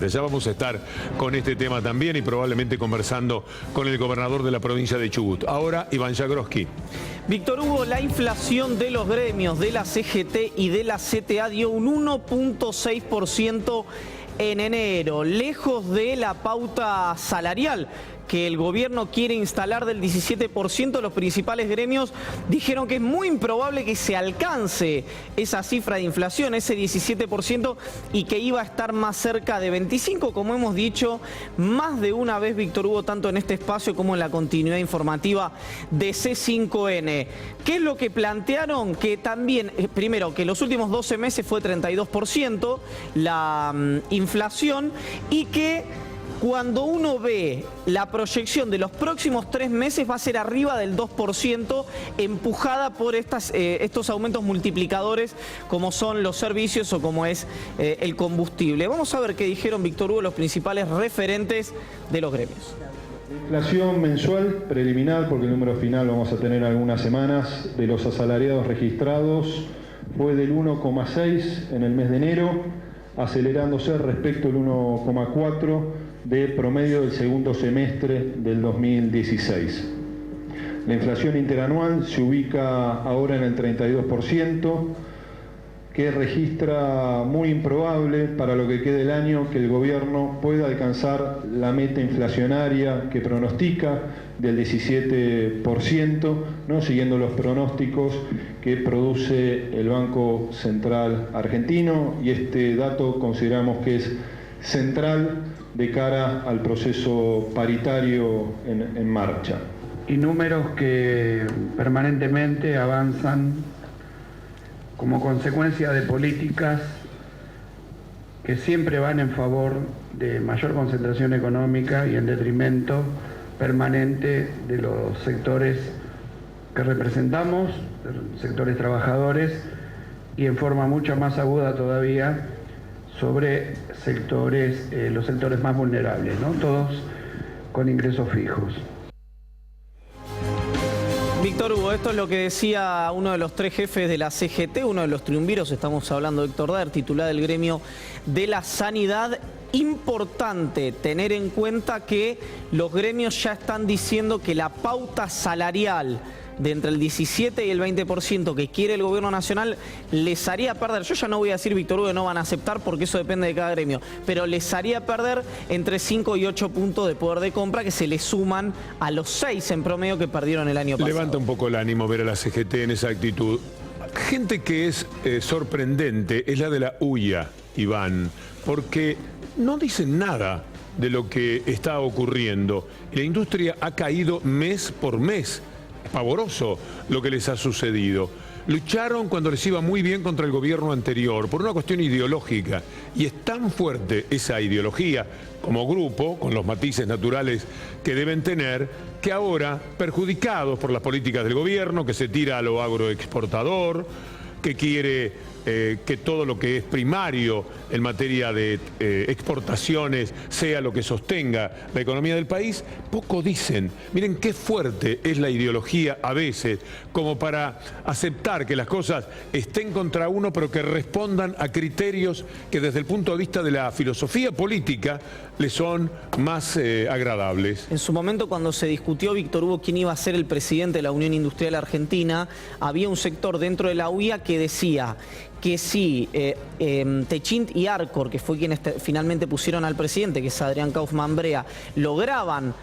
Ya vamos a estar con este tema también y probablemente conversando con el gobernador de la provincia de Chubut. Ahora, Iván Jagroski. Víctor Hugo, la inflación de los gremios de la CGT y de la CTA dio un 1.6% en enero, lejos de la pauta salarial que el gobierno quiere instalar del 17%, los principales gremios dijeron que es muy improbable que se alcance esa cifra de inflación, ese 17%, y que iba a estar más cerca de 25%, como hemos dicho más de una vez, Víctor Hugo, tanto en este espacio como en la continuidad informativa de C5N. ¿Qué es lo que plantearon? Que también, primero, que los últimos 12 meses fue 32% la inflación y que cuando uno ve la proyección de los próximos 3 meses va a ser arriba del 2%, empujada por estos aumentos multiplicadores como son los servicios o como es el combustible. Vamos a ver qué dijeron, Víctor Hugo, los principales referentes de los gremios. La inflación mensual preliminar, porque el número final vamos a tener algunas semanas, de los asalariados registrados fue del 1,6 en el mes de enero, acelerándose respecto al 1,4 de promedio del segundo semestre del 2016. La inflación interanual se ubica ahora en el 32%, que registra muy improbable para lo que quede el año que el gobierno pueda alcanzar la meta inflacionaria que pronostica del 17%, ¿no? Siguiendo los pronósticos que produce el Banco Central Argentino, y este dato consideramos que es central de cara al proceso paritario en marcha. Y números que permanentemente avanzan como consecuencia de políticas que siempre van en favor de mayor concentración económica y en detrimento permanente de los sectores que representamos, sectores trabajadores, y en forma mucho más aguda todavía sobre los sectores más vulnerables, ¿no? Todos con ingresos fijos. Víctor Hugo, esto es lo que decía uno de los 3 jefes de la CGT, uno de los triunviros, estamos hablando de Héctor Daer, titular del gremio de la sanidad. Importante tener en cuenta que los gremios ya están diciendo que la pauta salarial de entre el 17 y el 20% que quiere el gobierno nacional les haría perder, yo ya no voy a decir, Víctor Hugo, que no van a aceptar porque eso depende de cada gremio, pero les haría perder entre 5 y 8 puntos de poder de compra que se le suman a los 6 en promedio que perdieron el año pasado. Levanta un poco el ánimo ver a la CGT en esa actitud. Gente que es sorprendente es la de la UIA, Iván, porque no dicen nada de lo que está ocurriendo. La industria ha caído mes por mes. Pavoroso lo que les ha sucedido. Lucharon cuando les iba muy bien contra el gobierno anterior por una cuestión ideológica, y es tan fuerte esa ideología como grupo, con los matices naturales que deben tener, que ahora, perjudicados por las políticas del gobierno, que se tira a lo agroexportador, que quiere que todo lo que es primario en materia de exportaciones sea lo que sostenga la economía del país, poco dicen. Miren qué fuerte es la ideología a veces, como para aceptar que las cosas estén contra uno, pero que respondan a criterios que desde el punto de vista de la filosofía política le son más agradables. En su momento, cuando se discutió, Víctor Hugo, quién iba a ser el presidente de la Unión Industrial Argentina, había un sector dentro de la UIA que decía que si Techint y Arcor, que fue quienes finalmente pusieron al presidente, que es Adrián Kaufmann Brea, lograban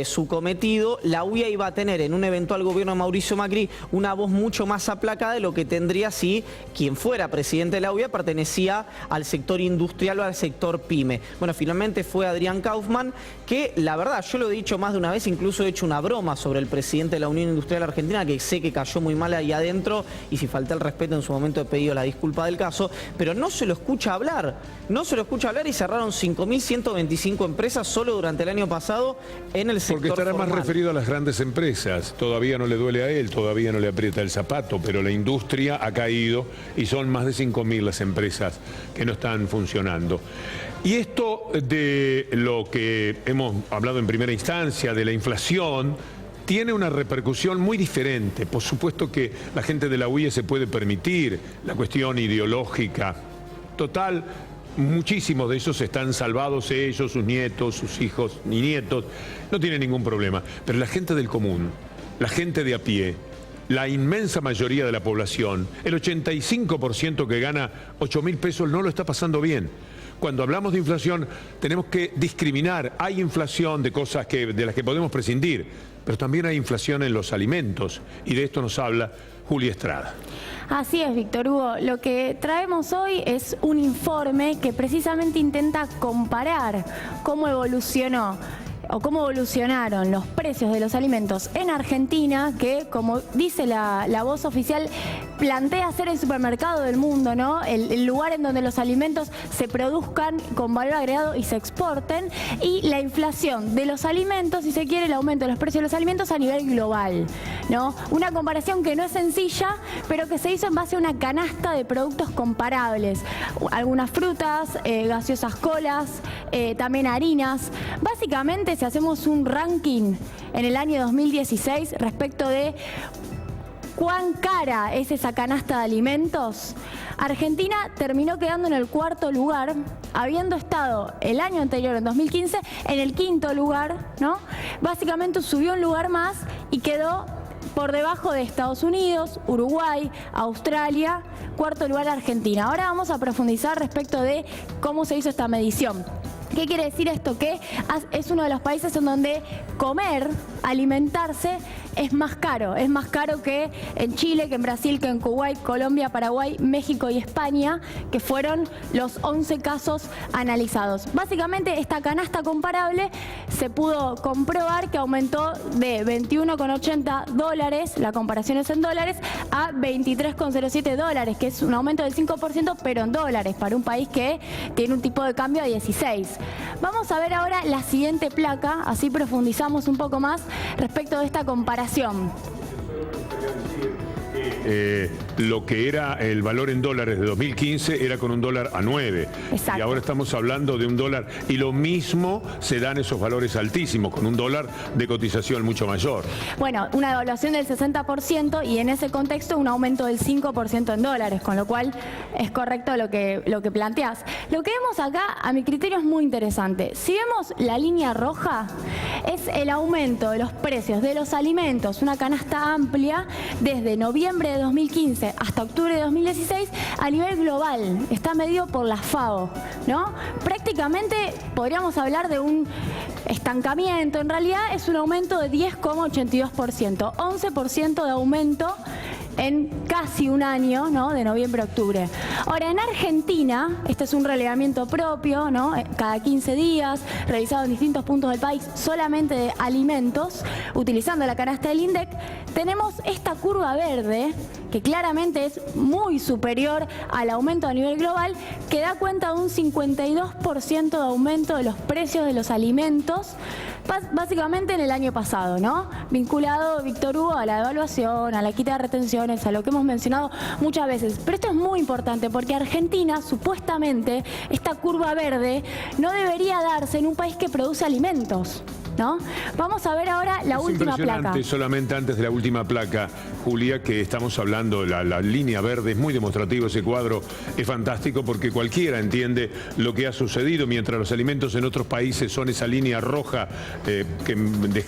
su cometido, la UIA iba a tener en un eventual gobierno de Mauricio Macri una voz mucho más aplacada de lo que tendría si quien fuera presidente de la UIA pertenecía al sector industrial o al sector pyme. Bueno, finalmente fue Adrián Kaufmann, que la verdad, yo lo he dicho más de una vez, incluso he hecho una broma sobre el presidente de la Unión Industrial Argentina, que sé que cayó muy mal ahí adentro, y si falté el respeto en su momento he pedido la disculpa del caso, pero no se lo escucha hablar, y cerraron 5.125 empresas solo durante el año pasado en el sector Porque estará formal. más referido a las grandes empresas. Todavía no le duele a él, todavía no le aprieta el zapato, pero la industria ha caído y son más de 5.000 las empresas que no están funcionando. Y esto de lo que hemos hablado en primera instancia, de la inflación, tiene una repercusión muy diferente. Por supuesto que la gente de la UIA se puede permitir la cuestión ideológica. Total, muchísimos de esos están salvados ellos, sus nietos, sus hijos y nietos, no tienen ningún problema. Pero la gente del común, la gente de a pie, la inmensa mayoría de la población, el 85% que gana 8.000 pesos no lo está pasando bien. Cuando hablamos de inflación tenemos que discriminar. Hay inflación de cosas de las que podemos prescindir, pero también hay inflación en los alimentos, y de esto nos habla Julia Estrada. Así es, Víctor Hugo. Lo que traemos hoy es un informe que precisamente intenta comparar cómo evolucionó o cómo evolucionaron los precios de los alimentos en Argentina, que, como dice la voz oficial, plantea ser el supermercado del mundo, ¿no? El lugar en donde los alimentos se produzcan con valor agregado y se exporten, y la inflación de los alimentos, si se quiere, el aumento de los precios de los alimentos a nivel global, ¿no? Una comparación que no es sencilla, pero que se hizo en base a una canasta de productos comparables. Algunas frutas, gaseosas, colas, también harinas. Básicamente, si hacemos un ranking en el año 2016 respecto de cuán cara es esa canasta de alimentos, Argentina terminó quedando en el 4º lugar, habiendo estado el año anterior, en 2015, en el 5º lugar, ¿no? Básicamente subió un lugar más y quedó por debajo de Estados Unidos, Uruguay, Australia, 4º lugar Argentina. Ahora vamos a profundizar respecto de cómo se hizo esta medición. ¿Qué quiere decir esto? Que es uno de los países en donde comer, alimentarse, es más caro que en Chile, que en Brasil, que en Kuwait, Colombia, Paraguay, México y España, que fueron los 11 casos analizados. Básicamente, esta canasta comparable se pudo comprobar que aumentó de $21,80, la comparación es en dólares, a $23,07, que es un aumento del 5%, pero en dólares, para un país que tiene un tipo de cambio de 16. Vamos a ver ahora la siguiente placa, así profundizamos un poco más respecto de esta comparación. Lo que era el valor en dólares de 2015 era con $1 a 9. Exacto. Y ahora estamos hablando de $1. Y lo mismo se dan esos valores altísimos, con $1 de cotización mucho mayor. Bueno, una devaluación del 60% y en ese contexto un aumento del 5% en dólares, con lo cual es correcto lo que planteás. Lo que vemos acá, a mi criterio, es muy interesante. Si vemos la línea roja, es el aumento de los precios de los alimentos, una canasta amplia, desde noviembre de 2015 hasta octubre de 2016 a nivel global. Está medido por la FAO, ¿no? Prácticamente podríamos hablar de un estancamiento. En realidad es un aumento de 10,82%, 11% de aumento en casi un año, ¿no? De noviembre a octubre. Ahora, en Argentina, este es un relevamiento propio, ¿no? Cada 15 días, realizado en distintos puntos del país, solamente de alimentos, utilizando la canasta del INDEC, tenemos esta curva verde, que claramente es muy superior al aumento a nivel global, que da cuenta de un 52% de aumento de los precios de los alimentos, básicamente en el año pasado, ¿no? Vinculado, Víctor Hugo, a la devaluación, a la quita de retenciones, a lo que hemos mencionado muchas veces. Pero esto es muy importante porque Argentina, supuestamente, esta curva verde no debería darse en un país que produce alimentos, ¿no? Vamos a ver ahora la última placa. Solamente antes de la última placa, Julia, que estamos hablando, la línea verde, es muy demostrativo ese cuadro, es fantástico porque cualquiera entiende lo que ha sucedido, mientras los alimentos en otros países son esa línea roja que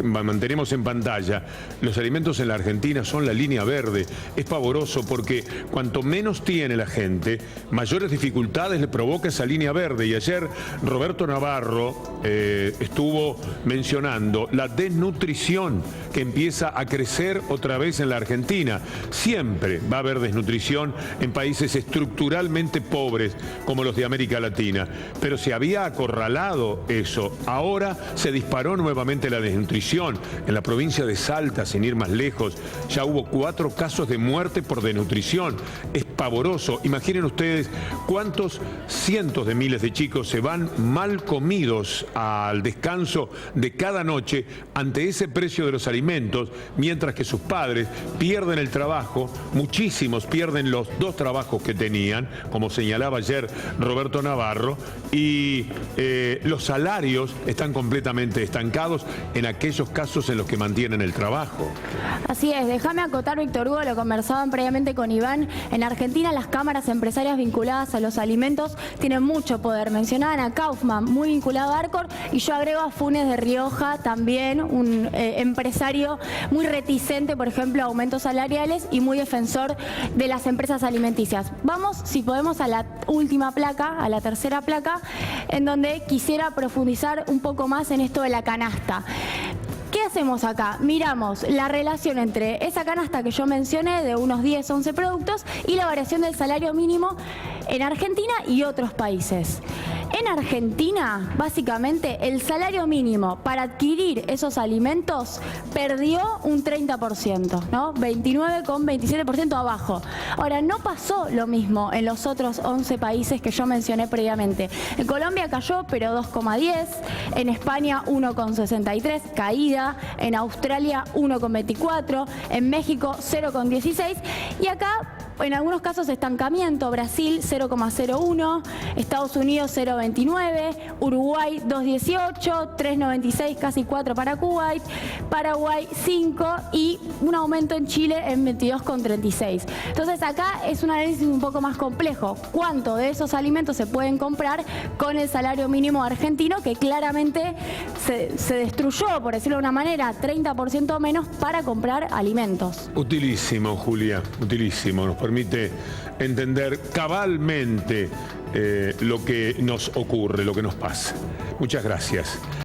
mantenemos en pantalla. Los alimentos en la Argentina son la línea verde. Es pavoroso porque cuanto menos tiene la gente, mayores dificultades le provoca esa línea verde. Y ayer Roberto Navarro estuvo mencionando la desnutrición que empieza a crecer otra vez en la Argentina. Siempre va a haber desnutrición en países estructuralmente pobres como los de América Latina, pero se había acorralado eso. Ahora se disparó nuevamente la desnutrición. En la provincia de Salta, sin ir más lejos, ya hubo 4 casos de muerte por desnutrición. Es pavoroso. Imaginen ustedes cuántos cientos de miles de chicos se van mal comidos al descanso de cada noche ante ese precio de los alimentos, mientras que sus padres pierden el trabajo. Muchísimos pierden los 2 trabajos que tenían, como señalaba ayer Roberto Navarro, y los salarios están completamente estancados en aquellos casos en los que mantienen el trabajo. Así es, déjame acotar, Víctor Hugo, lo conversaban previamente con Iván. En Argentina Argentina las cámaras empresarias vinculadas a los alimentos tienen mucho poder. Mencionaban a Kaufman, muy vinculado a Arcor, y yo agrego a Funes de Rioja, también un empresario muy reticente, por ejemplo, a aumentos salariales y muy defensor de las empresas alimenticias. Vamos, si podemos, a la última placa, a la tercera placa, en donde quisiera profundizar un poco más en esto de la canasta. ¿Qué hacemos acá? Miramos la relación entre esa canasta que yo mencioné de unos 10, 11 productos y la variación del salario mínimo en Argentina y otros países. En Argentina, básicamente, el salario mínimo para adquirir esos alimentos perdió un 30%, ¿no? 29,27% abajo. Ahora, no pasó lo mismo en los otros 11 países que yo mencioné previamente. En Colombia cayó, pero 2,10. En España, 1,63, caída. En Australia, 1,24. En México, 0,16. Y acá, en algunos casos, estancamiento. Brasil, 0,01. Estados Unidos, 0,29. Uruguay, 2,18. 3,96, casi 4 para Kuwait. Paraguay, 5. Y un aumento en Chile en 22,36. Entonces, acá es un análisis un poco más complejo. ¿Cuánto de esos alimentos se pueden comprar con el salario mínimo argentino, que claramente se destruyó, por decirlo de una manera, 30% menos para comprar alimentos? Utilísimo, Julia, utilísimo. Nos permite entender cabalmente lo que nos ocurre, lo que nos pasa. Muchas gracias.